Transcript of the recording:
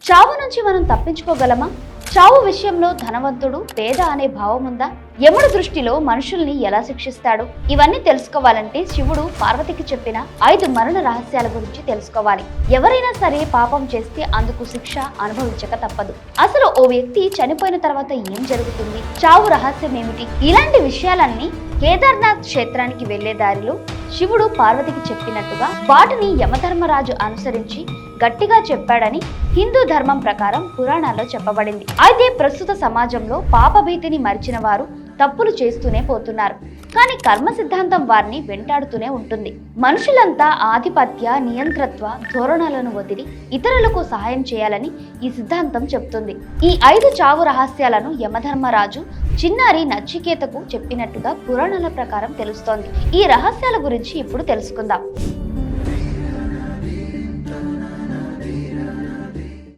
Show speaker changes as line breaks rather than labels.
చావు నుంచి మనం తప్పించుకోగలమా? చావు విషయంలో ధనవంతుడు పేద అనే భావం ఉందా? యముడి దృష్టిలో మనుషుల్ని ఎలా శిక్షిస్తాడు? ఇవన్నీ తెలుసుకోవాలంటే శివుడు పార్వతికి చెప్పిన 5 మరణ రహస్యాల గురించి తెలుసుకోవాలి. ఎవరైనా సరే పాపం చేస్తే అందుకు శిక్ష అనుభవించక తప్పదు. అసలు ఓ వ్యక్తి చనిపోయిన తర్వాత ఏం జరుగుతుంది? చావు రహస్యం ఏమిటి? ఇలాంటి విషయాలన్నీ కేదార్నాథ్ క్షేత్రానికి వెళ్లే దారిలో శివుడు పార్వతికి చెప్పినట్టుగా వాటిని యమధర్మరాజు అనుసరించి గట్టిగా చెప్పాడని హిందూ ధర్మం ప్రకారం పురాణాల్లో చెప్పబడింది. అయితే ప్రస్తుత సమాజంలో పాపభీతిని మరిచిన వారు తప్పులు చేస్తూనే పోతున్నారు. కానీ కర్మ సిద్ధాంతం వారిని వెంటాడుతూనే ఉంటుంది. మనుషులంతా ఆధిపత్య నియంత్రత్వ ధోరణులను వదిలి ఇతరులకు సహాయం చేయాలని ఈ సిద్ధాంతం చెబుతుంది. ఈ 5 చావు రహస్యాలను యమధర్మరాజు చిన్నారి నచికేతకు చెప్పినట్టుగా పురాణాల ప్రకారం తెలుస్తోంది. ఈ రహస్యాల గురించి ఇప్పుడు తెలుసుకుందాం.